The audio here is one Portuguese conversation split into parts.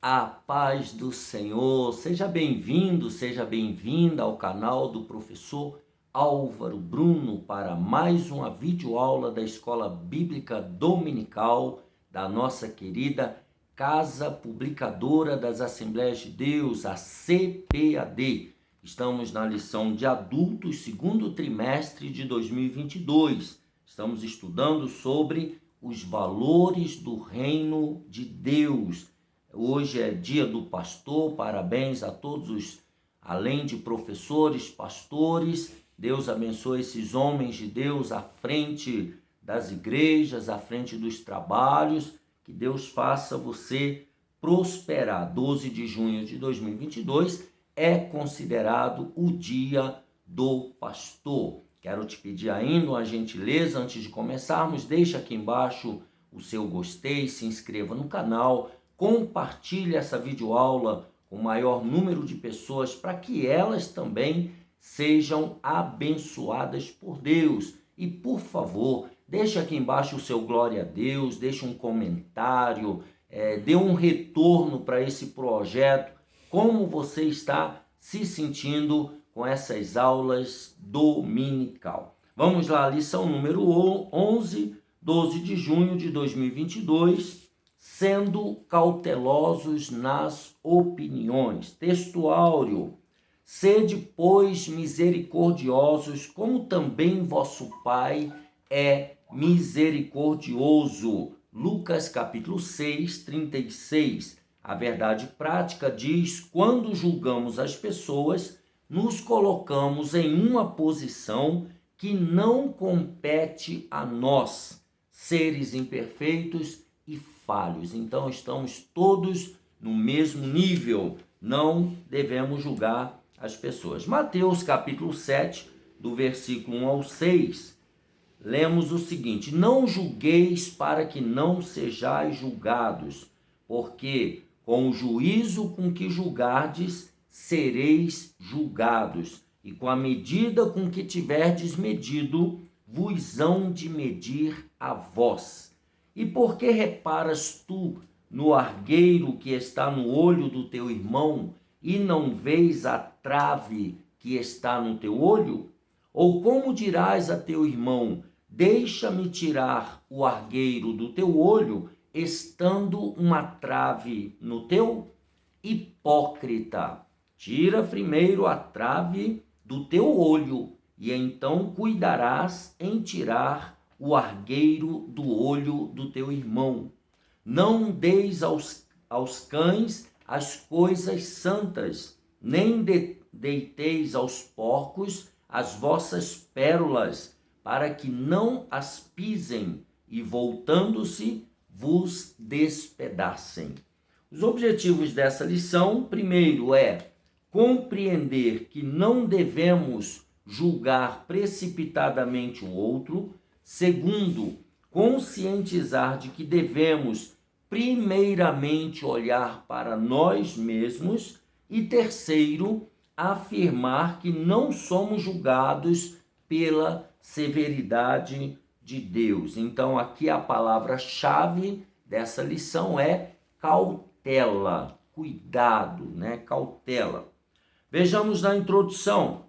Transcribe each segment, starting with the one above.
A paz do Senhor, seja bem-vindo, seja bem-vinda ao canal do professor Álvaro Bruno para mais uma videoaula da Escola Bíblica Dominical da nossa querida Casa Publicadora das Assembleias de Deus, a CPAD. Estamos na lição de adultos, segundo trimestre de 2022. Estamos estudando sobre os valores do reino de Deus. Hoje é dia do pastor, parabéns a todos além de professores, pastores. Deus abençoe esses homens de Deus à frente das igrejas, à frente dos trabalhos. Que Deus faça você prosperar. 12 de junho de 2022 é considerado o dia do pastor. Quero te pedir ainda uma gentileza, antes de começarmos, deixa aqui embaixo o seu gostei, se inscreva no canal, compartilhe essa videoaula com o maior número de pessoas para que elas também sejam abençoadas por Deus. E, por favor, deixe aqui embaixo o seu glória a Deus, deixe um comentário, dê um retorno para esse projeto, como você está se sentindo com essas aulas dominical. Vamos lá, lição número 11, 12 de junho de 2022. Sendo cautelosos nas opiniões. Texto áureo. Sede, pois, misericordiosos, como também vosso Pai é misericordioso. Lucas capítulo 6, 36. A verdade prática diz: quando julgamos as pessoas, nos colocamos em uma posição que não compete a nós, seres imperfeitos e falhos. Então estamos todos no mesmo nível, não devemos julgar as pessoas. Mateus capítulo 7, do versículo 1 ao 6, lemos o seguinte: não julgueis para que não sejais julgados, porque com o juízo com que julgardes, sereis julgados, e com a medida com que tiverdes medido, vos hão de medir a vós. E por que reparas tu no argueiro que está no olho do teu irmão, e não vês a trave que está no teu olho? Ou como dirás a teu irmão: deixa-me tirar o argueiro do teu olho, estando uma trave no teu? Hipócrita, tira primeiro a trave do teu olho, e então cuidarás em tirar o argueiro do olho do teu irmão. Não deis aos cães as coisas santas, nem deiteis aos porcos as vossas pérolas, para que não as pisem e, voltando-se, vos despedacem. Os objetivos dessa lição, primeiro, é compreender que não devemos julgar precipitadamente o outro. Segundo, conscientizar de que devemos primeiramente olhar para nós mesmos. E terceiro, afirmar que não somos julgados pela severidade de Deus. Então, aqui a palavra-chave dessa lição é cautela, cuidado, cautela. Vejamos na introdução.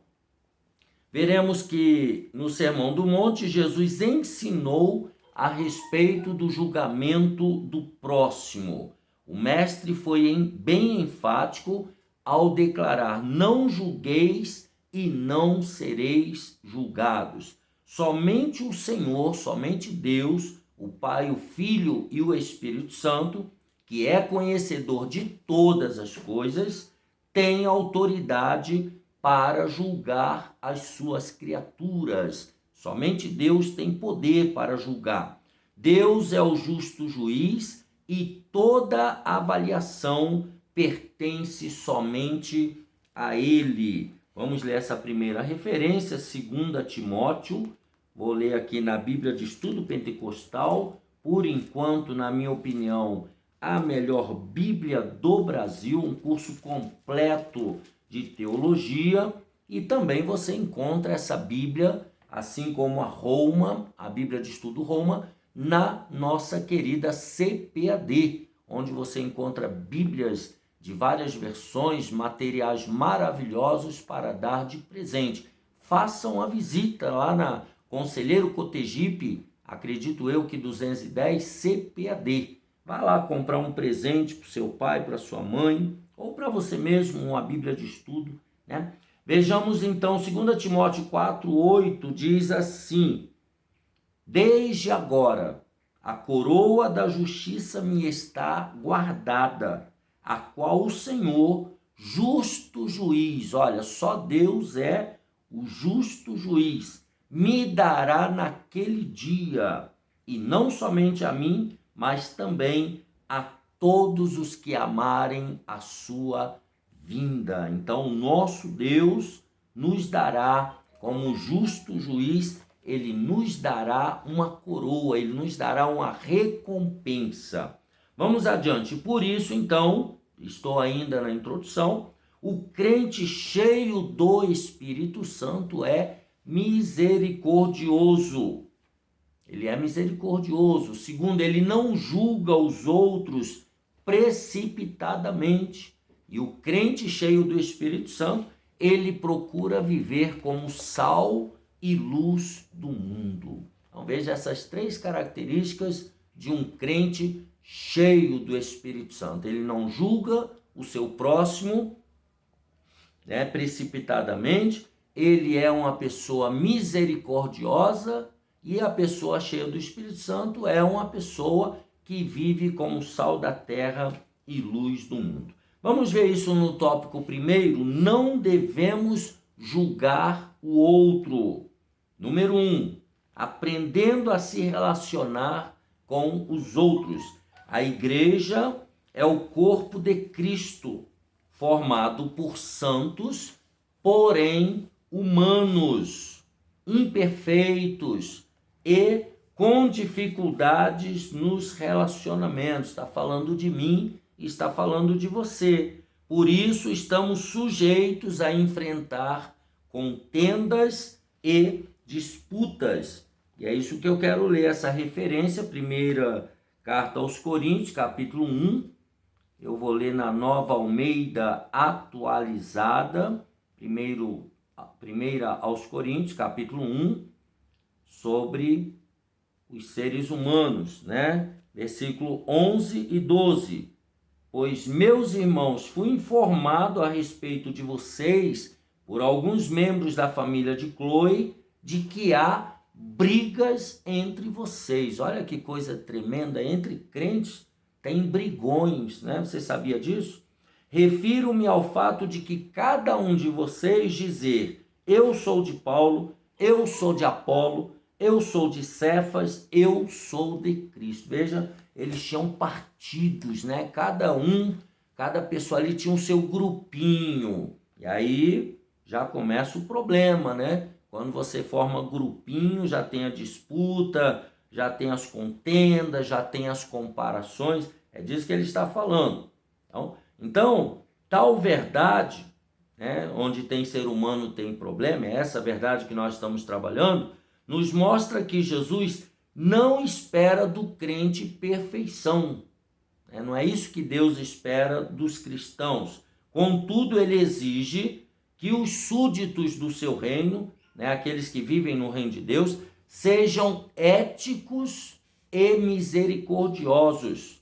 Veremos que no Sermão do Monte, Jesus ensinou a respeito do julgamento do próximo. O mestre foi bem enfático ao declarar: não julgueis e não sereis julgados. Somente o Senhor, somente Deus, o Pai, o Filho e o Espírito Santo, que é conhecedor de todas as coisas, tem autoridade para julgar as suas criaturas. Somente Deus tem poder para julgar. Deus é o justo juiz e toda avaliação pertence somente a Ele. Vamos ler essa primeira referência, 2 Timóteo. Vou ler aqui na Bíblia de Estudo Pentecostal. Por enquanto, na minha opinião, a melhor Bíblia do Brasil, um curso completo de teologia, e também você encontra essa Bíblia, assim como a Bíblia de Estudo Roma, na nossa querida CPAD, onde você encontra Bíblias de várias versões, materiais maravilhosos para dar de presente. Façam uma visita lá na Conselheiro Cotegipe, acredito eu que 210 CPAD. Vá lá comprar um presente para o seu pai, para sua mãe, ou para você mesmo, uma Bíblia de estudo, né? Vejamos então, 2 Timóteo 4:8 diz assim: desde agora a coroa da justiça me está guardada, a qual o Senhor, justo juiz, olha, só Deus é o justo juiz, me dará naquele dia, e não somente a mim, mas também a todos os que amarem a sua vinda. Então, o nosso Deus nos dará, como justo juiz, ele nos dará uma coroa, ele nos dará uma recompensa. Vamos adiante. Por isso, então, estou ainda na introdução, o crente cheio do Espírito Santo é misericordioso. Ele é misericordioso. Segundo, ele não julga os outros precipitadamente. E o crente cheio do Espírito Santo, ele procura viver como sal e luz do mundo. Então veja essas três características de um crente cheio do Espírito Santo. Ele não julga o seu próximo, né, precipitadamente. Ele é uma pessoa misericordiosa, e a pessoa cheia do Espírito Santo é uma pessoa que vive como sal da terra e luz do mundo. Vamos ver isso no tópico primeiro. Não devemos julgar o outro. Número 1, aprendendo a se relacionar com os outros. A igreja é o corpo de Cristo, formado por santos, porém humanos, imperfeitos e com dificuldades nos relacionamentos. Está falando de mim, está falando de você. Por isso estamos sujeitos a enfrentar contendas e disputas. E é isso que eu quero ler, essa referência, primeira carta aos Coríntios, capítulo 1. Eu vou ler na Nova Almeida atualizada, primeira aos Coríntios, capítulo 1, sobre os seres humanos, né? Versículo 11 e 12. Pois, meus irmãos, fui informado a respeito de vocês por alguns membros da família de Cloe, de que há brigas entre vocês. Olha que coisa tremenda, entre crentes tem brigões, né? Você sabia disso? Refiro-me ao fato de que cada um de vocês dizer: eu sou de Paulo, eu sou de Apolo, eu sou de Cefas, eu sou de Cristo. Veja, eles tinham partidos, né? Cada pessoa ali tinha o seu grupinho. E aí já começa o problema, né? Quando você forma grupinho, já tem a disputa, já tem as contendas, já tem as comparações. É disso que ele está falando. Então tal verdade, né, onde tem ser humano tem problema, é essa verdade que nós estamos trabalhando, nos mostra que Jesus não espera do crente perfeição. Não é isso que Deus espera dos cristãos. Contudo, ele exige que os súditos do seu reino, né, aqueles que vivem no reino de Deus, sejam éticos e misericordiosos.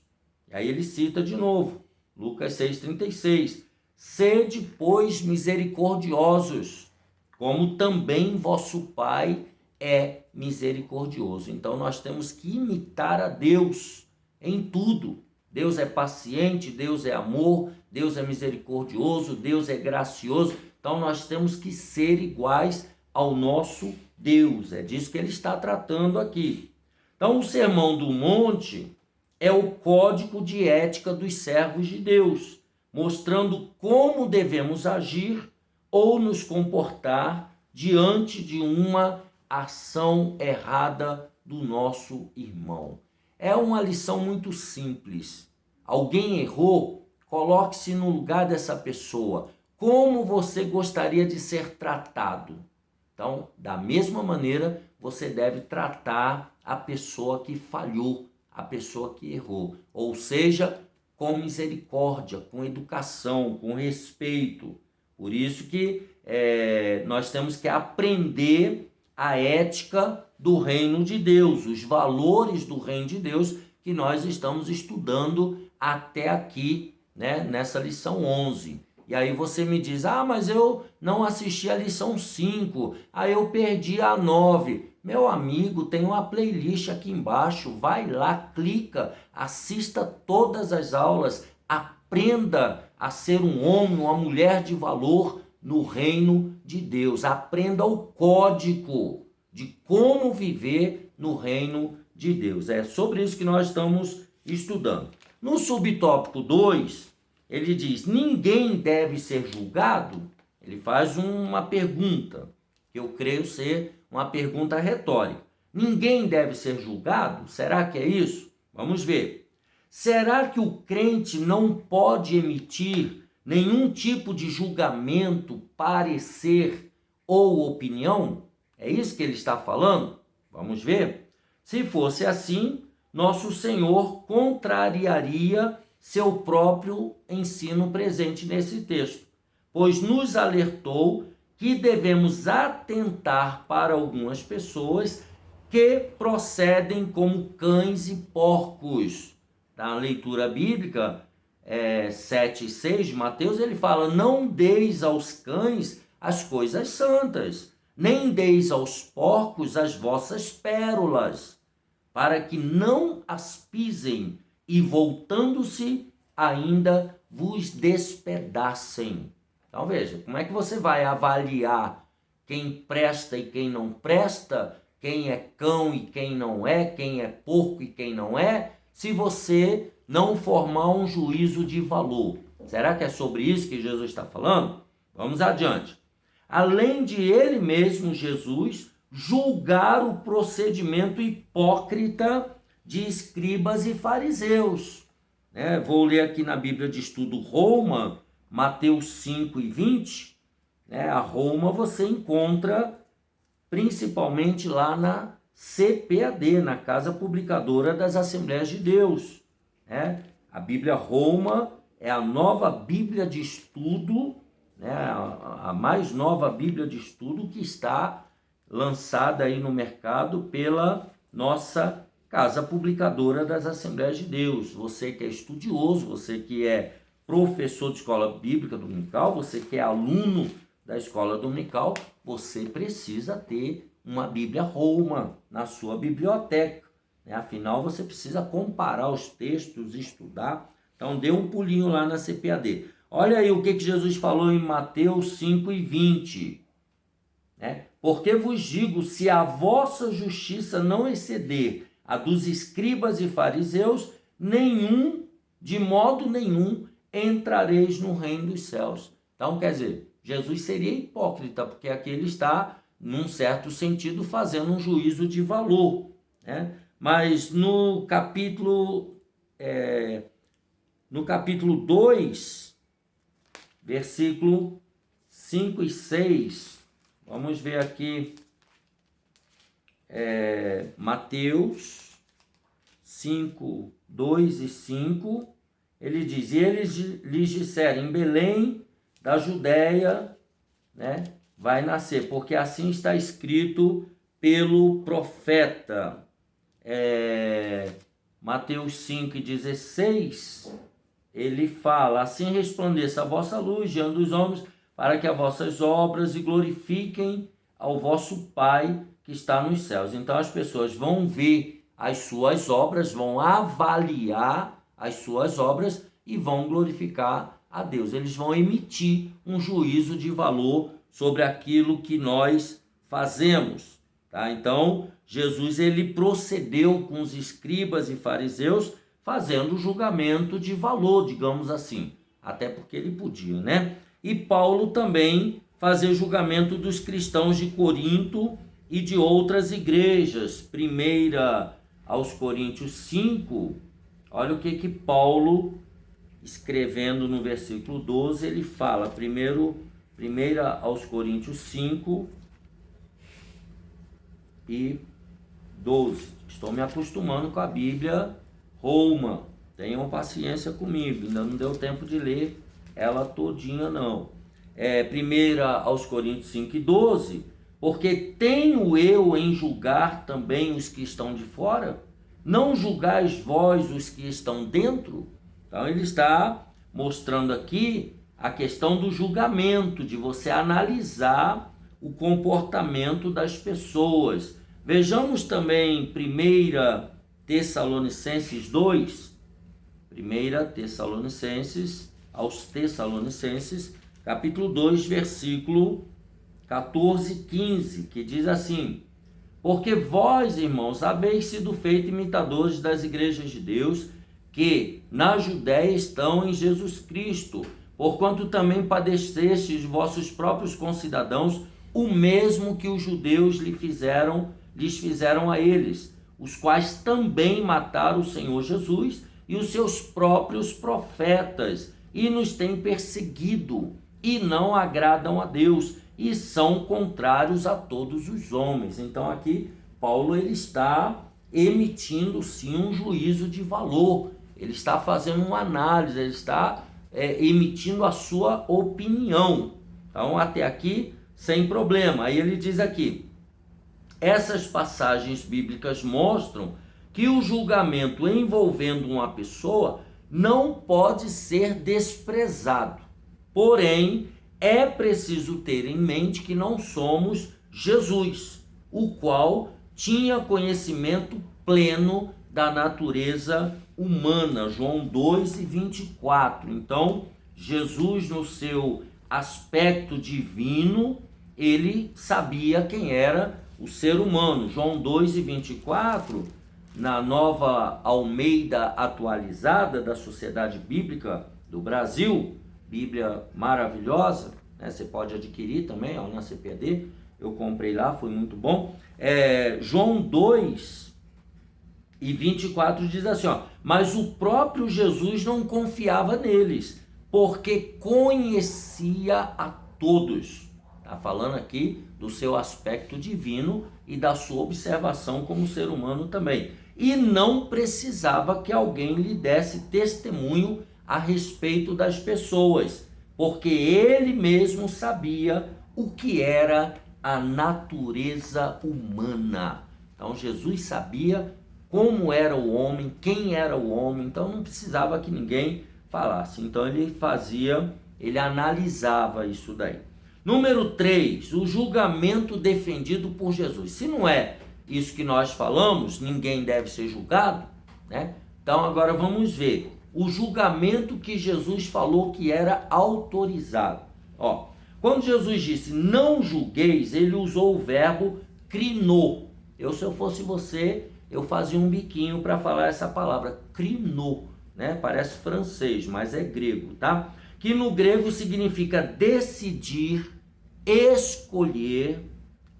E aí ele cita de novo, Lucas 6,36. Sede, pois, misericordiosos, como também vosso Pai é misericordioso. Então nós temos que imitar a Deus em tudo. Deus é paciente, Deus é amor, Deus é misericordioso, Deus é gracioso. Então nós temos que ser iguais ao nosso Deus. É disso que ele está tratando aqui. Então o Sermão do Monte é o código de ética dos servos de Deus, mostrando como devemos agir ou nos comportar diante de uma ação errada do nosso irmão. É uma lição muito simples. Alguém errou, coloque-se no lugar dessa pessoa. Como você gostaria de ser tratado? Então, da mesma maneira, você deve tratar a pessoa que falhou, a pessoa que errou. Ou seja, com misericórdia, com educação, com respeito. Por isso que nós temos que aprender a ética do reino de Deus, os valores do reino de Deus que nós estamos estudando até aqui, né, nessa lição 11. E aí você me diz, mas eu não assisti a lição 5, eu perdi a 9. Meu amigo, tem uma playlist aqui embaixo, vai lá, clica, assista todas as aulas, aprenda a ser um homem, uma mulher de valor no reino de Deus. Aprenda o código de como viver no reino de Deus. É sobre isso que nós estamos estudando. No subtópico 2, ele diz, ninguém deve ser julgado. Ele faz uma pergunta, que eu creio ser uma pergunta retórica. Ninguém deve ser julgado? Será que é isso? Vamos ver. Será que o crente não pode emitir nenhum tipo de julgamento, parecer ou opinião? É isso que ele está falando? Vamos ver. Se fosse assim, nosso Senhor contrariaria seu próprio ensino presente nesse texto, pois nos alertou que devemos atentar para algumas pessoas que procedem como cães e porcos. Na leitura bíblica 7:6 de Mateus, ele fala, não deis aos cães as coisas santas, nem deis aos porcos as vossas pérolas, para que não as pisem e, voltando-se, ainda vos despedacem. Então veja, como é que você vai avaliar quem presta e quem não presta, quem é cão e quem não é, quem é porco e quem não é, se você não formar um juízo de valor? Será que é sobre isso que Jesus está falando? Vamos adiante. Além de ele mesmo, Jesus, julgar o procedimento hipócrita de escribas e fariseus. Vou ler aqui na Bíblia de Estudo Roma, Mateus 5:20. A Roma você encontra principalmente lá na CPAD, na Casa Publicadora das Assembleias de Deus. A Bíblia Roma é a nova Bíblia de Estudo, a mais nova Bíblia de Estudo que está lançada aí no mercado pela nossa Casa Publicadora das Assembleias de Deus. Você que é estudioso, você que é professor de escola bíblica dominical, você que é aluno da escola dominical, você precisa ter uma Bíblia Roma na sua biblioteca. Afinal, você precisa comparar os textos, estudar. Então, dê um pulinho lá na CPAD. Olha aí o que Jesus falou em Mateus 5:20. Porque vos digo, se a vossa justiça não exceder a dos escribas e fariseus, de modo nenhum, entrareis no reino dos céus. Então, quer dizer, Jesus seria hipócrita, porque aqui ele está, num certo sentido, fazendo um juízo de valor. Mas no capítulo 2, versículo 5 e 6, vamos ver aqui, Mateus 5, 2 e 5, ele diz, e eles lhes disseram, em Belém da Judéia, vai nascer, porque assim está escrito pelo profeta. Mateus 5:16, ele fala, assim resplandeça a vossa luz diante dos homens, para que as vossas obras glorifiquem ao vosso Pai que está nos céus. Então as pessoas vão ver as suas obras, vão avaliar as suas obras e vão glorificar a Deus. Eles vão emitir um juízo de valor sobre aquilo que nós fazemos. Então, Jesus ele procedeu com os escribas e fariseus fazendo julgamento de valor, digamos assim. Até porque ele podia, E Paulo também fazia julgamento dos cristãos de Corinto e de outras igrejas. 1 aos Coríntios 5, olha o que Paulo, escrevendo no versículo 12, ele fala, 1 aos Coríntios 5 e 12. Estou me acostumando com a Bíblia Roma. Tenham paciência comigo, ainda não deu tempo de ler ela todinha não. 1 aos Coríntios 5:12, porque tenho eu em julgar também os que estão de fora? Não julgais vós os que estão dentro? Então ele está mostrando aqui a questão do julgamento, de você analisar o comportamento das pessoas. Vejamos também 1 Tessalonicenses 2, 1 Tessalonicenses, aos Tessalonicenses, capítulo 2, versículo 14 e 15, que diz assim: porque vós, irmãos, haveis sido feitos imitadores das igrejas de Deus, que na Judéia estão em Jesus Cristo, porquanto também padecestes vossos próprios concidadãos o mesmo que os judeus lhes fizeram a eles, os quais também mataram o Senhor Jesus e os seus próprios profetas, e nos têm perseguido, e não agradam a Deus, e são contrários a todos os homens. Então aqui Paulo ele está emitindo sim um juízo de valor, ele está fazendo uma análise, ele está emitindo a sua opinião. Então até aqui sem problema. Aí ele diz aqui: essas passagens bíblicas mostram que o julgamento envolvendo uma pessoa não pode ser desprezado. Porém, é preciso ter em mente que não somos Jesus, o qual tinha conhecimento pleno da natureza humana. João 2:24. Então, Jesus, no seu aspecto divino, ele sabia quem era o ser humano. João 2:24, na Nova Almeida Atualizada da Sociedade Bíblica do Brasil, Bíblia maravilhosa, né? Você pode adquirir também, na CPD, eu comprei lá, foi muito bom. João 2:24 diz assim, mas o próprio Jesus não confiava neles, porque conhecia a todos. Está falando aqui do seu aspecto divino e da sua observação como ser humano também. E não precisava que alguém lhe desse testemunho a respeito das pessoas, porque ele mesmo sabia o que era a natureza humana. Então Jesus sabia como era o homem, quem era o homem, então não precisava que ninguém falasse. Então ele analisava isso daí. Número 3, o julgamento defendido por Jesus. Se não é isso que nós falamos, ninguém deve ser julgado, né? Então agora vamos ver o julgamento que Jesus falou que era autorizado. Quando Jesus disse não julgueis, ele usou o verbo crinô. Se eu fosse você, eu fazia um biquinho para falar essa palavra, crinô, né? Parece francês, mas é grego, tá? Que no grego significa decidir, escolher,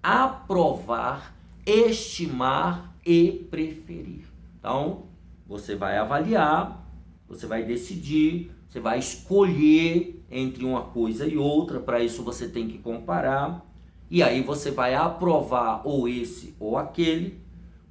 aprovar, estimar e preferir. Então, você vai avaliar, você vai decidir, você vai escolher entre uma coisa e outra, para isso você tem que comparar, e aí você vai aprovar ou esse ou aquele,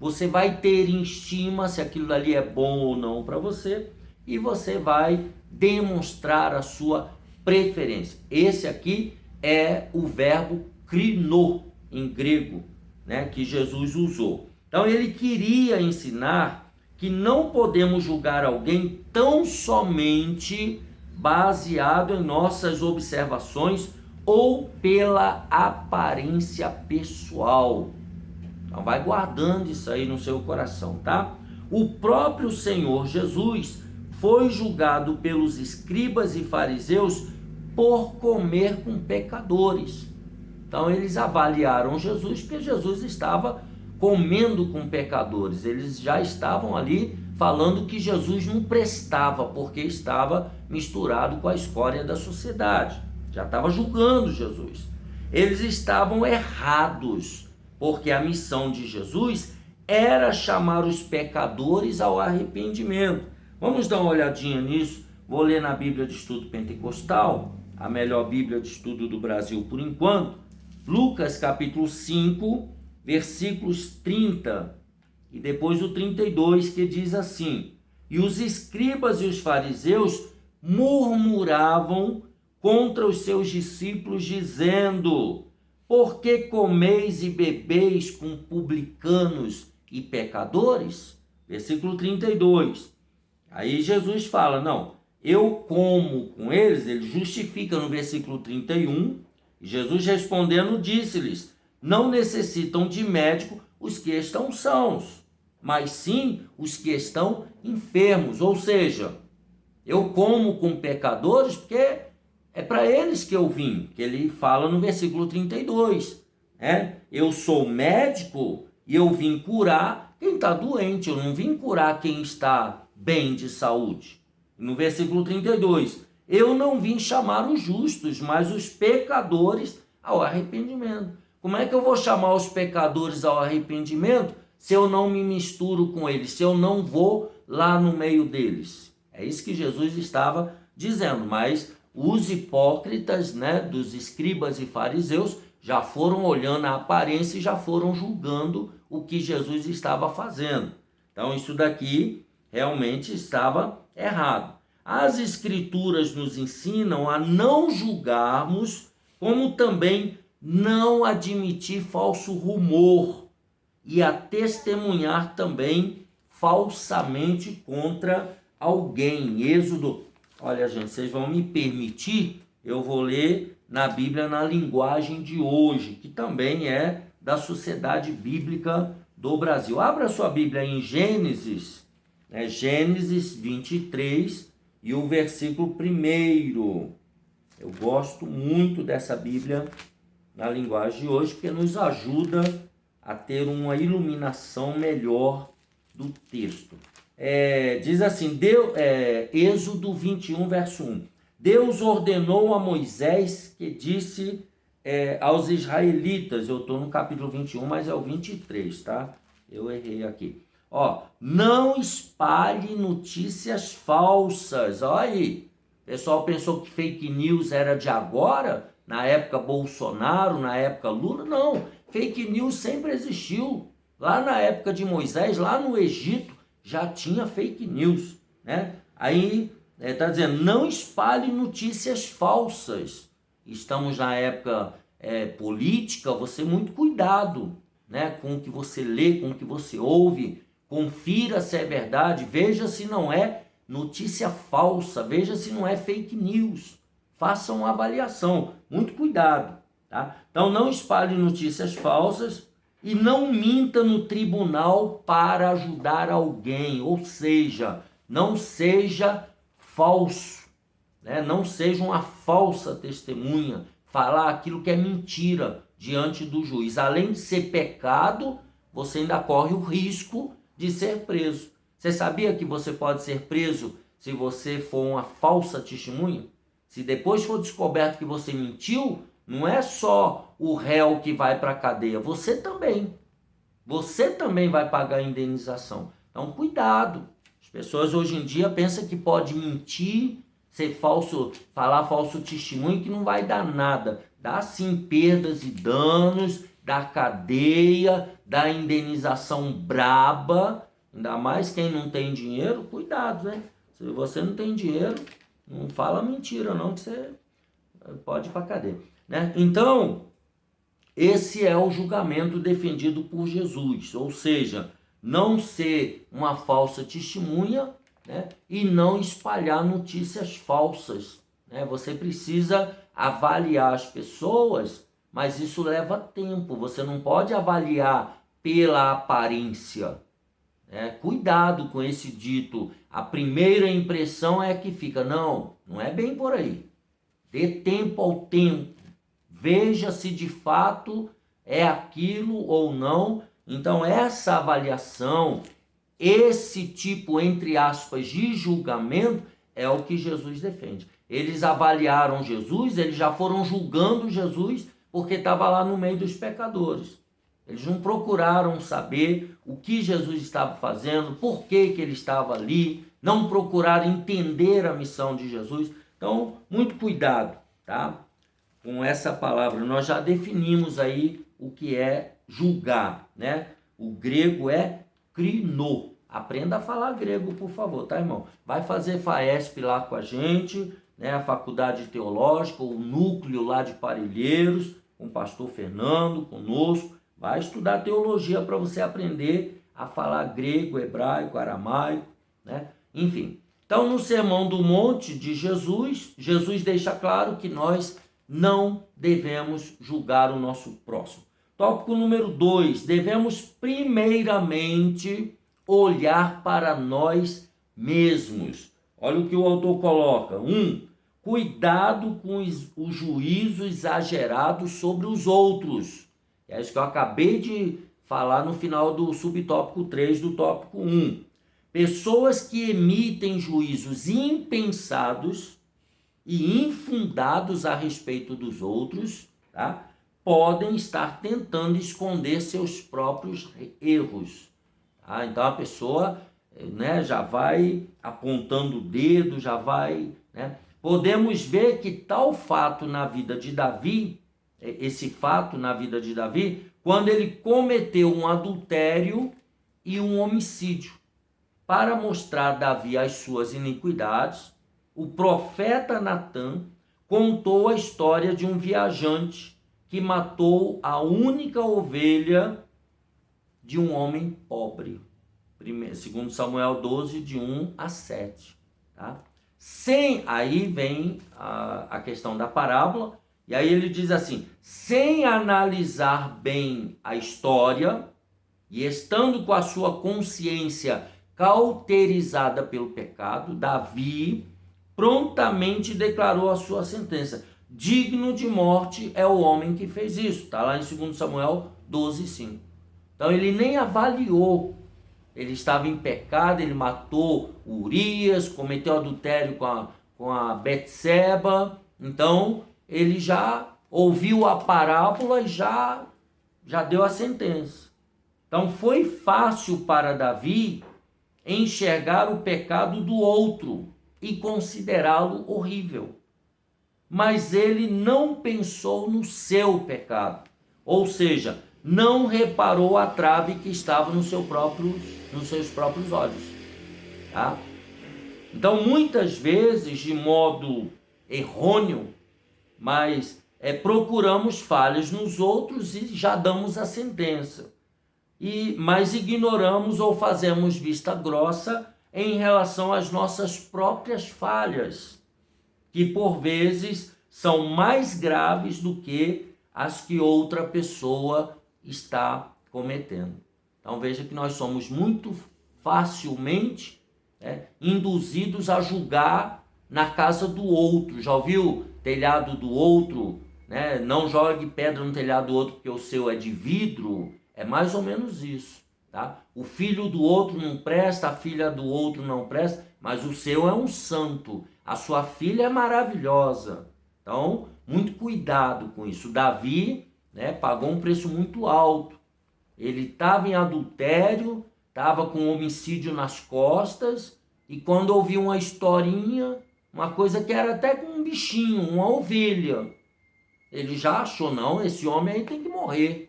você vai ter em estima se aquilo ali é bom ou não para você, e você vai demonstrar a sua preferência. Esse aqui é o verbo krino em grego, né, que Jesus usou. Então ele queria ensinar que não podemos julgar alguém tão somente baseado em nossas observações ou pela aparência pessoal. Então vai guardando isso aí no seu coração, tá? O próprio Senhor Jesus foi julgado pelos escribas e fariseus por comer com pecadores. Então eles avaliaram Jesus porque Jesus estava comendo com pecadores. Eles já estavam ali falando que Jesus não prestava porque estava misturado com a escória da sociedade. Já estava julgando Jesus. Eles estavam errados porque a missão de Jesus era chamar os pecadores ao arrependimento. Vamos dar uma olhadinha nisso. Vou ler na Bíblia de Estudo Pentecostal, a melhor Bíblia de Estudo do Brasil por enquanto. Lucas capítulo 5, versículos 30 e depois o 32, que diz assim: E os escribas e os fariseus murmuravam contra os seus discípulos, dizendo: por que comeis e bebeis com publicanos e pecadores? Versículo 32. Aí Jesus fala, não, eu como com eles, ele justifica no versículo 31, Jesus respondendo disse-lhes, não necessitam de médico os que estão sãos, mas sim os que estão enfermos. Ou seja, eu como com pecadores porque é para eles que eu vim, que ele fala no versículo 32. Eu sou médico e eu vim curar quem está doente, eu não vim curar quem está bem de saúde. No versículo 32, eu não vim chamar os justos, mas os pecadores ao arrependimento. Como é que eu vou chamar os pecadores ao arrependimento se eu não me misturo com eles, se eu não vou lá no meio deles? É isso que Jesus estava dizendo, mas os hipócritas, dos escribas e fariseus, já foram olhando a aparência e já foram julgando o que Jesus estava fazendo. Então isso daqui realmente estava errado. As escrituras nos ensinam a não julgarmos, como também não admitir falso rumor e a testemunhar também falsamente contra alguém. Êxodo, olha gente, vocês vão me permitir, eu vou ler na Bíblia na linguagem de hoje, que também é da Sociedade Bíblica do Brasil. Abra sua Bíblia em Gênesis, Gênesis 23 e o versículo 1. Eu gosto muito dessa Bíblia na linguagem de hoje, porque nos ajuda a ter uma iluminação melhor do texto. Diz assim, Êxodo 21, verso 1. Deus ordenou a Moisés que disse aos israelitas, eu estou no capítulo 21, mas é o 23, tá? Eu errei aqui. Não espalhe notícias falsas. Olha aí, o pessoal pensou que fake news era de agora, na época Bolsonaro, na época Lula. Não, fake news sempre existiu. Lá na época de Moisés, lá no Egito, já tinha fake news, Aí está dizendo, não espalhe notícias falsas. Estamos na época política, você muito cuidado, com o que você lê, com o que você ouve. Confira se é verdade, veja se não é notícia falsa, veja se não é fake news. Faça uma avaliação, muito cuidado, tá? Então não espalhe notícias falsas e não minta no tribunal para ajudar alguém, ou seja, não seja falso, não seja uma falsa testemunha, falar aquilo que é mentira diante do juiz. Além de ser pecado, você ainda corre o risco de ser preso. Você sabia que você pode ser preso se você for uma falsa testemunha? Se depois for descoberto que você mentiu, não é só o réu que vai para a cadeia, você também. Você também vai pagar a indenização. Então, cuidado. As pessoas hoje em dia pensam que pode mentir, ser falso, falar falso testemunho, que não vai dar nada. Dá sim perdas e danos, dá cadeia, dá indenização braba. Ainda mais quem não tem dinheiro, cuidado, Se você não tem dinheiro, não fala mentira não, que você pode ir para a cadeia, Então, esse é o julgamento defendido por Jesus, ou seja, não ser uma falsa testemunha, e não espalhar notícias falsas, Você precisa avaliar as pessoas, mas isso leva tempo, você não pode avaliar pela aparência, Cuidado com esse dito, a primeira impressão é que fica, não é bem por aí. Dê tempo ao tempo, veja se de fato é aquilo ou não. Então essa avaliação, esse tipo, entre aspas, de julgamento, é o que Jesus defende. Eles avaliaram Jesus, eles já foram julgando Jesus porque estava lá no meio dos pecadores. Eles não procuraram saber o que Jesus estava fazendo, por que ele estava ali, não procuraram entender a missão de Jesus. Então, muito cuidado, tá? Com essa palavra. Nós já definimos aí o que é julgar, O grego é krino, aprenda a falar grego, por favor, tá, irmão? Vai fazer FAESP lá com a gente, né, a Faculdade Teológica, o núcleo lá de Parelheiros, com o pastor Fernando, conosco. Vai estudar teologia para você aprender a falar grego, hebraico, aramaico, né? Enfim. Então, no Sermão do Monte de Jesus, Jesus deixa claro que nós não devemos julgar o nosso próximo. Tópico número 2, devemos primeiramente olhar para nós mesmos. Olha o que o autor coloca. 1. Cuidado com o juízo exagerado sobre os outros. É isso que eu acabei de falar no final do subtópico 3 do tópico 1. Pessoas que emitem juízos impensados e infundados a respeito dos outros, tá? Podem estar tentando esconder seus próprios erros. Tá? Então a pessoa, né, já vai apontando o dedo, já vai... Né? Podemos ver que tal fato na vida de Davi, esse fato na vida de Davi, quando ele cometeu um adultério e um homicídio. Para mostrar a Davi as suas iniquidades, o profeta Natã contou a história de um viajante que matou a única ovelha de um homem pobre. Segundo Samuel 12, de 1 a 7. Tá? Aí vem a questão da parábola, e aí ele diz assim, sem analisar bem a história, e estando com a sua consciência cauterizada pelo pecado, Davi prontamente declarou a sua sentença. Digno de morte é o homem que fez isso. Está lá em 2 Samuel 12, 5. Então ele nem avaliou. Ele estava em pecado, ele matou Urias, cometeu adultério com a Betseba. Então ele já ouviu a parábola e já deu a sentença. Então foi fácil para Davi enxergar o pecado do outro e considerá-lo horrível. Mas ele não pensou no seu pecado, ou seja, não reparou a trave que estava nos seus próprios olhos. Tá? Então, muitas vezes, de modo errôneo, mas procuramos falhas nos outros e já damos a sentença. Mas ignoramos ou fazemos vista grossa em relação às nossas próprias falhas, que por vezes são mais graves do que as que outra pessoa está cometendo. Então veja que nós somos muito facilmente induzidos a julgar na casa do outro. Já ouviu? Telhado do outro, né? Não jogue pedra no telhado do outro porque o seu é de vidro. É mais ou menos isso, tá? O filho do outro não presta, a filha do outro não presta, mas o seu é um santo. A sua filha é maravilhosa. Então, muito cuidado com isso. Davi, né, pagou um preço muito alto. Ele estava em adultério, estava com homicídio nas costas, e quando ouviu uma historinha, uma coisa que era até com um bichinho, uma ovelha, ele já achou, não, esse homem aí tem que morrer.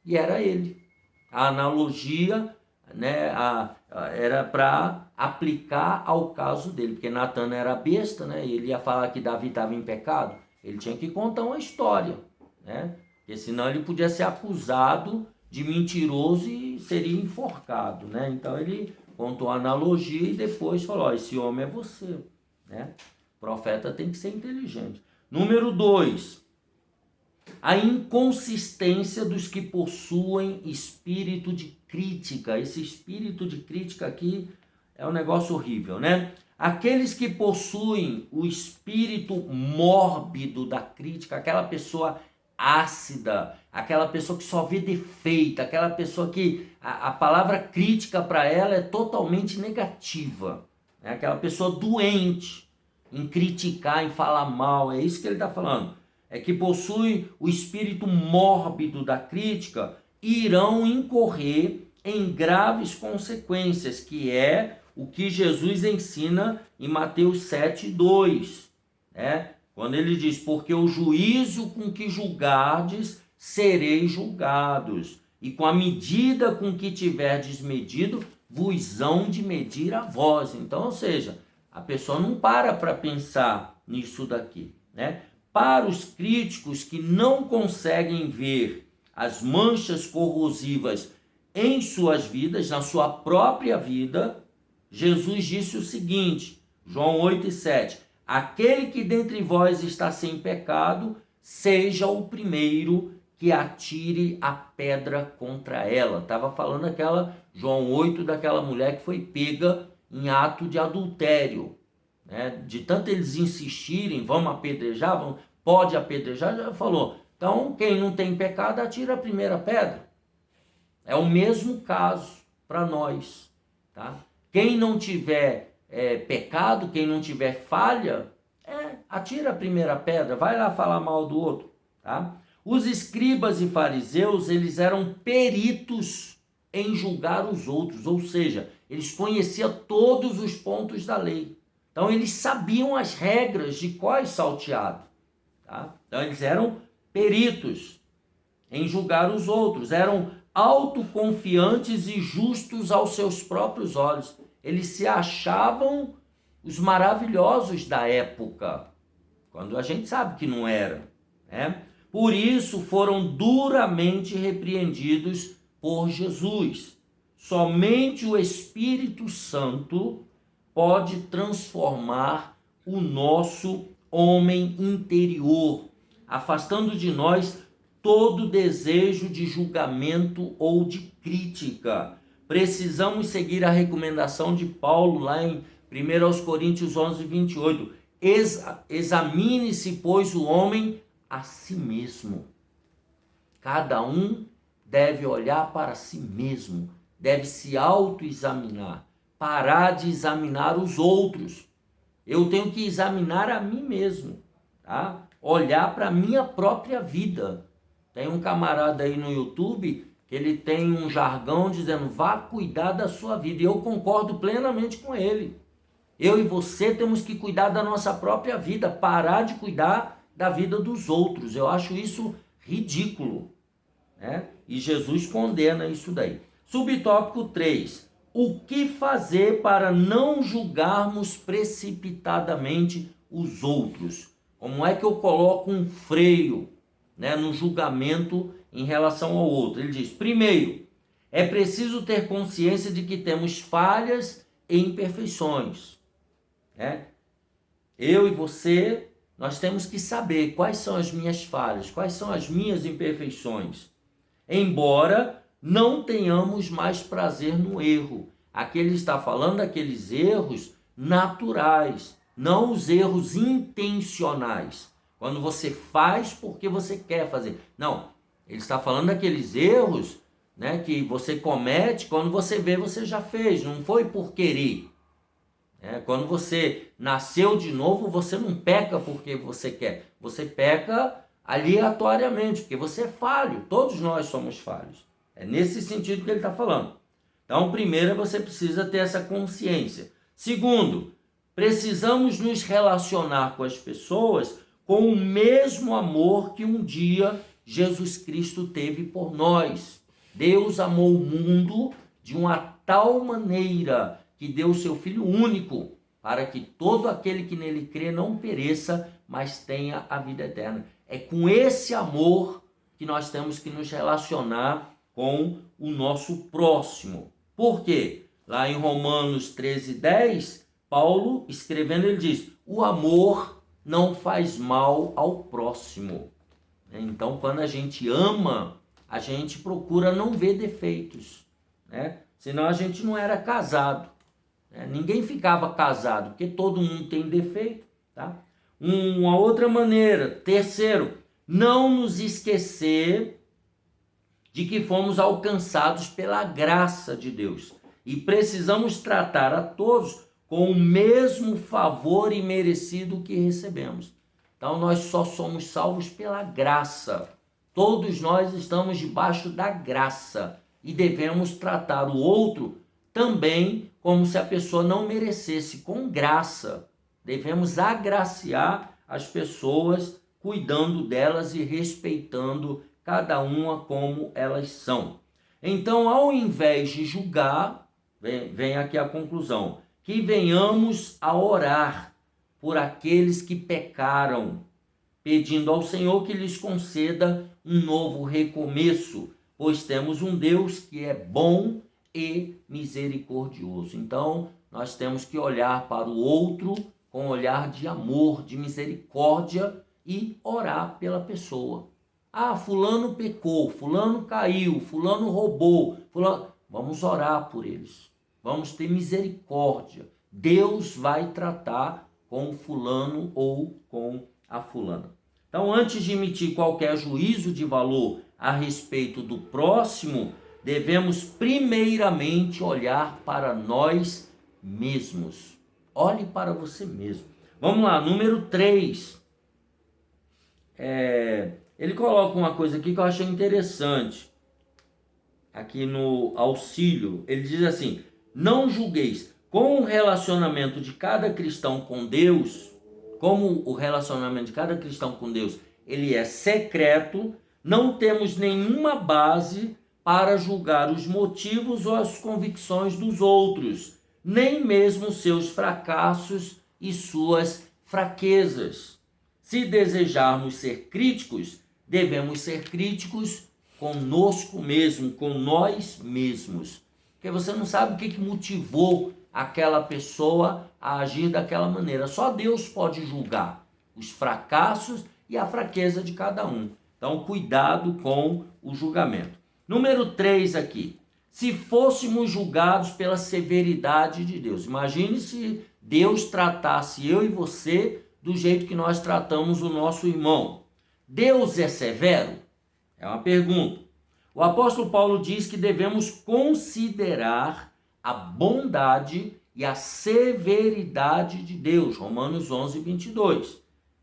E era ele. A analogia, né, era para aplicar ao caso dele, porque Natã era besta, né, e ele ia falar que Davi estava em pecado. Ele tinha que contar uma história, né, porque senão ele podia ser acusado de mentiroso e seria enforcado, né. Então ele contou a analogia e depois falou, esse homem é você, né. O profeta tem que ser inteligente. Número 2. A inconsistência dos que possuem espírito de crítica. Esse espírito de crítica aqui é um negócio horrível, né? Aqueles que possuem o espírito mórbido da crítica, aquela pessoa ácida, aquela pessoa que só vê defeito, aquela pessoa que a palavra crítica para ela é totalmente negativa, né? Aquela pessoa doente em criticar, em falar mal, é isso que ele está falando. É que possui o espírito mórbido da crítica, irão incorrer em graves consequências, que é o que Jesus ensina em Mateus 7:2, né? Quando ele diz, porque o juízo com que julgardes, sereis julgados, e com a medida com que tiverdes medido, vos hão de medir a vós. Então, ou seja, a pessoa não para pensar nisso daqui, né? Para os críticos que não conseguem ver as manchas corrosivas em suas vidas, na sua própria vida, Jesus disse o seguinte, João 8:7, aquele que dentre vós está sem pecado, seja o primeiro que atire a pedra contra ela. Estava falando aquela, João 8, daquela mulher que foi pega em ato de adultério, né? De tanto eles insistirem, vamos apedrejar, pode apedrejar, já falou. Então, quem não tem pecado, atira a primeira pedra. É o mesmo caso para nós, tá? Quem não tiver pecado, quem não tiver falha, atira a primeira pedra, vai lá falar mal do outro, tá? Os escribas e fariseus, eles eram peritos em julgar os outros, ou seja, eles conheciam todos os pontos da lei. Então, eles sabiam as regras de qual salteado, tá? Então, eles eram peritos em julgar os outros, eram autoconfiantes e justos aos seus próprios olhos. Eles se achavam os maravilhosos da época, quando a gente sabe que não era, né? Por isso foram duramente repreendidos por Jesus. Somente o Espírito Santo pode transformar o nosso homem interior, afastando de nós todo desejo de julgamento ou de crítica. Precisamos seguir a recomendação de Paulo lá em 1 Coríntios 11:28. Examine-se, pois, o homem a si mesmo. Cada um deve olhar para si mesmo, deve se autoexaminar, parar de examinar os outros. Eu tenho que examinar a mim mesmo, tá? Olhar para a minha própria vida. Tem um camarada aí no YouTube que ele tem um jargão dizendo, vá cuidar da sua vida. E eu concordo plenamente com ele. Eu e você temos que cuidar da nossa própria vida, parar de cuidar da vida dos outros. Eu acho isso ridículo, né? E Jesus condena isso daí. Subtópico 3. O que fazer para não julgarmos precipitadamente os outros? Como é que eu coloco um freio, né, no julgamento em relação ao outro? Ele diz, primeiro, é preciso ter consciência de que temos falhas e imperfeições, né? Eu e você, nós temos que saber quais são as minhas falhas, quais são as minhas imperfeições. Embora não tenhamos mais prazer no erro. Aqui ele está falando daqueles erros naturais, não os erros intencionais. Quando você faz porque você quer fazer. Não, ele está falando daqueles erros, né, que você comete quando você vê, você já fez, não foi por querer. Quando você nasceu de novo, você não peca porque você quer. Você peca aleatoriamente, porque você é falho. Todos nós somos falhos. É nesse sentido que ele está falando. Então, primeiro, você precisa ter essa consciência. Segundo, precisamos nos relacionar com as pessoas com o mesmo amor que um dia Jesus Cristo teve por nós. Deus amou o mundo de uma tal maneira que deu o seu Filho único, para que todo aquele que nele crê não pereça, mas tenha a vida eterna. É com esse amor que nós temos que nos relacionar com o nosso próximo. Por quê? Lá em Romanos 13:10, Paulo, escrevendo, ele diz, o amor não faz mal ao próximo. Então, quando a gente ama, a gente procura não ver defeitos, né? Senão a gente não era casado. Ninguém ficava casado, porque todo mundo tem defeito, tá? Uma outra maneira, terceiro, não nos esquecer de que fomos alcançados pela graça de Deus e precisamos tratar a todos com o mesmo favor imerecido que recebemos. Então nós só somos salvos pela graça. Todos nós estamos debaixo da graça e devemos tratar o outro também como se a pessoa não merecesse, com graça. Devemos agraciar as pessoas, cuidando delas e respeitando cada uma como elas são. Então, ao invés de julgar, vem aqui a conclusão, que venhamos a orar por aqueles que pecaram, pedindo ao Senhor que lhes conceda um novo recomeço, pois temos um Deus que é bom e misericordioso. Então, nós temos que olhar para o outro com um olhar de amor, de misericórdia e orar pela pessoa. Ah, fulano pecou, fulano caiu, fulano roubou, fulano... Vamos orar por eles. Vamos ter misericórdia. Deus vai tratar com o fulano ou com a fulana. Então, antes de emitir qualquer juízo de valor a respeito do próximo, devemos primeiramente olhar para nós mesmos. Olhe para você mesmo. Vamos lá, número 3. Ele coloca uma coisa aqui que eu achei interessante. Aqui no auxílio, ele diz assim: não julgueis. Com o relacionamento de cada cristão com Deus, como o relacionamento de cada cristão com Deus, ele é secreto, não temos nenhuma base para julgar os motivos ou as convicções dos outros, nem mesmo seus fracassos e suas fraquezas. Se desejarmos ser críticos, devemos ser críticos conosco mesmo, com nós mesmos. Porque você não sabe o que motivou aquela pessoa a agir daquela maneira. Só Deus pode julgar os fracassos e a fraqueza de cada um. Então, cuidado com o julgamento. Número 3 aqui. Se fôssemos julgados pela severidade de Deus. Imagine se Deus tratasse eu e você do jeito que nós tratamos o nosso irmão. Deus é severo? É uma pergunta. O apóstolo Paulo diz que devemos considerar a bondade e a severidade de Deus. Romanos 11, 22.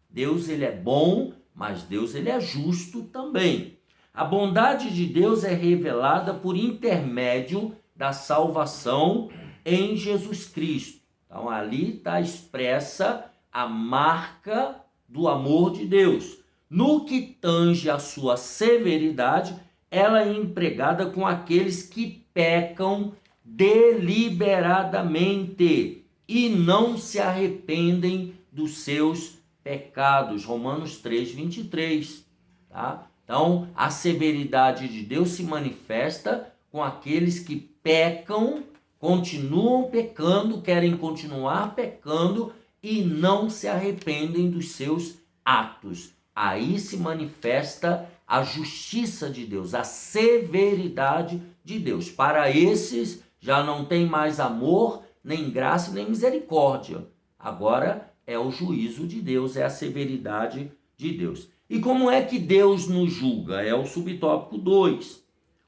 Deus, ele é bom, mas Deus, ele é justo também. A bondade de Deus é revelada por intermédio da salvação em Jesus Cristo. Então, ali está expressa a marca do amor de Deus. No que tange a sua severidade, ela é empregada com aqueles que pecam deliberadamente e não se arrependem dos seus pecados. Romanos 3, 23. Tá? Então, a severidade de Deus se manifesta com aqueles que pecam, continuam pecando, querem continuar pecando e não se arrependem dos seus atos. Aí se manifesta a justiça de Deus, a severidade de Deus. Para esses já não tem mais amor, nem graça, nem misericórdia. Agora é o juízo de Deus, é a severidade de Deus. E como é que Deus nos julga? É o subtópico 2.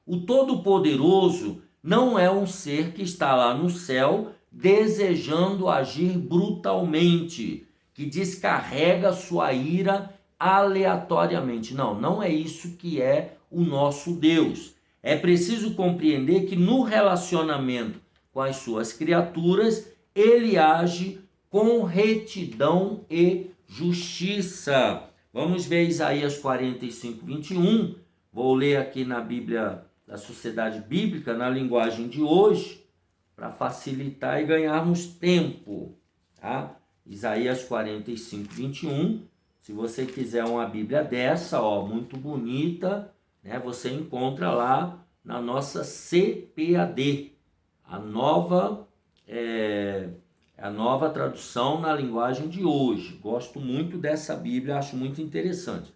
O Todo-Poderoso não é um ser que está lá no céu desejando agir brutalmente, que descarrega sua ira aleatoriamente. Não, não é isso que é o nosso Deus. É preciso compreender que no relacionamento com as suas criaturas, ele age com retidão e justiça. Vamos ver Isaías 45, 21. Vou ler aqui na Bíblia da Sociedade Bíblica, na linguagem de hoje, para facilitar e ganharmos tempo. Tá? Isaías 45, 21. Se você quiser uma Bíblia dessa, ó, muito bonita, né, você encontra lá na nossa CPAD, a nova tradução na linguagem de hoje. Gosto muito dessa Bíblia, acho muito interessante,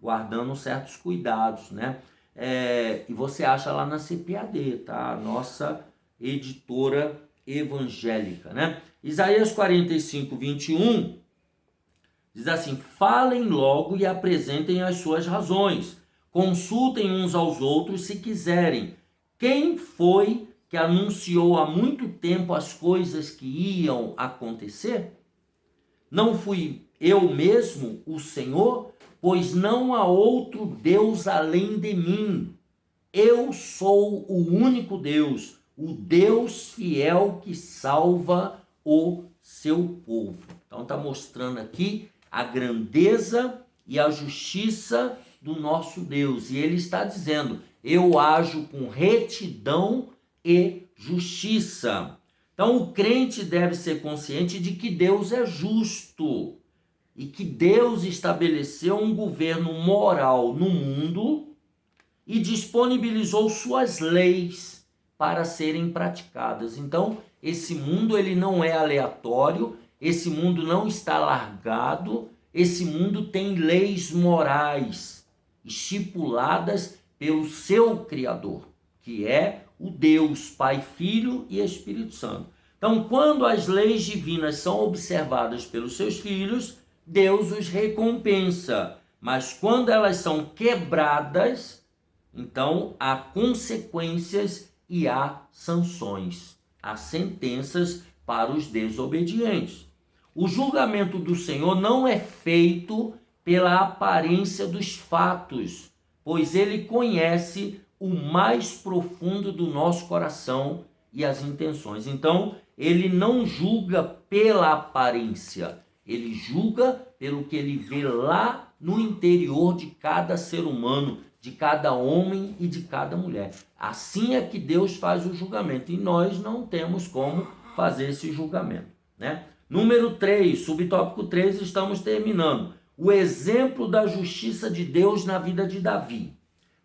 guardando certos cuidados, né? E você acha lá na CPAD, tá? A nossa editora evangélica, né? Isaías 45, 21 diz assim: falem logo e apresentem as suas razões, consultem uns aos outros se quiserem. Quem foi que anunciou há muito tempo as coisas que iam acontecer? Não fui eu mesmo, o Senhor? Pois não há outro Deus além de mim. Eu sou o único Deus, o Deus fiel que salva o seu povo. Então está mostrando aqui a grandeza e a justiça do nosso Deus. E ele está dizendo: eu ajo com retidão e justiça. Então, o crente deve ser consciente de que Deus é justo e que Deus estabeleceu um governo moral no mundo e disponibilizou suas leis para serem praticadas. Então, esse mundo ele não é aleatório, esse mundo não está largado, esse mundo tem leis morais estipuladas pelo seu Criador, que é o Deus, Pai, Filho e Espírito Santo. Então, quando as leis divinas são observadas pelos seus filhos, Deus os recompensa. Mas quando elas são quebradas, então há consequências e há sanções, há sentenças para os desobedientes. O julgamento do Senhor não é feito pela aparência dos fatos, pois ele conhece o mais profundo do nosso coração e as intenções. Então, ele não julga pela aparência, ele julga pelo que ele vê lá no interior de cada ser humano, de cada homem e de cada mulher. Assim é que Deus faz o julgamento e nós não temos como fazer esse julgamento, né? Número 3, subtópico 3, estamos terminando. O exemplo da justiça de Deus na vida de Davi.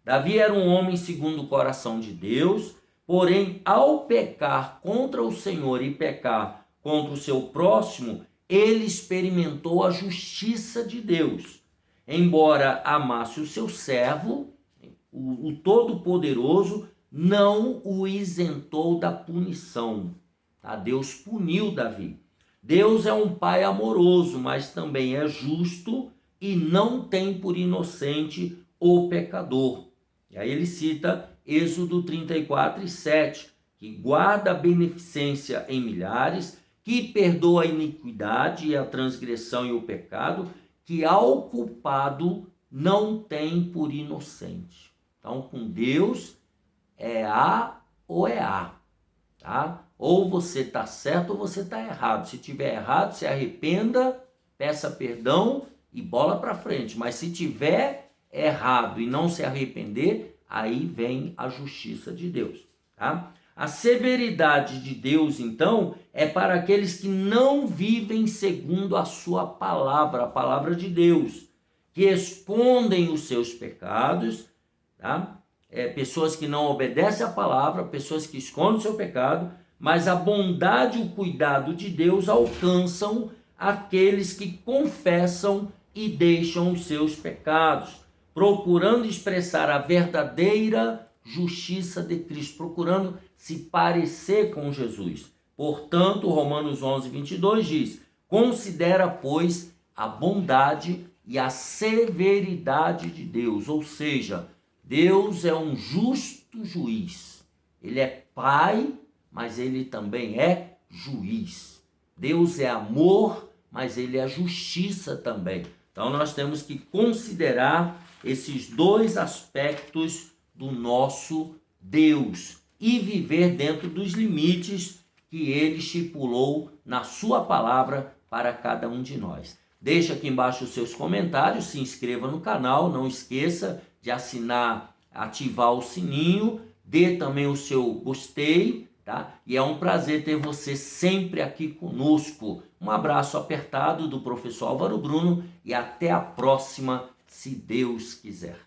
Davi era um homem segundo o coração de Deus, porém, ao pecar contra o Senhor e pecar contra o seu próximo, ele experimentou a justiça de Deus. Embora amasse o seu servo, o Todo-Poderoso não o isentou da punição. Tá? Deus puniu Davi. Deus é um pai amoroso, mas também é justo e não tem por inocente o pecador. E aí ele cita Êxodo 34:7, que guarda a beneficência em milhares, que perdoa a iniquidade e a transgressão e o pecado, que ao culpado não tem por inocente. Então, com Deus é A ou é A, tá? Ou você está certo ou você está errado. Se tiver errado, se arrependa, peça perdão e bola para frente. Mas se tiver errado e não se arrepender, aí vem a justiça de Deus, tá? A severidade de Deus, então, é para aqueles que não vivem segundo a sua palavra, a palavra de Deus, que escondem os seus pecados, tá? Pessoas que não obedecem à palavra, pessoas que escondem o seu pecado, mas a bondade e o cuidado de Deus alcançam aqueles que confessam e deixam os seus pecados, procurando expressar a verdadeira justiça de Cristo, procurando se parecer com Jesus. Portanto, Romanos 11:22 diz: considera, pois, a bondade e a severidade de Deus, ou seja, Deus é um justo juiz. Ele é pai, mas ele também é juiz. Deus é amor, mas ele é justiça também. Então nós temos que considerar esses dois aspectos do nosso Deus e viver dentro dos limites que ele estipulou na sua palavra para cada um de nós. Deixa aqui embaixo os seus comentários, se inscreva no canal, não esqueça de assinar, ativar o sininho, dê também o seu gostei, tá? E é um prazer ter você sempre aqui conosco. Um abraço apertado do professor Álvaro Bruno e até a próxima, se Deus quiser.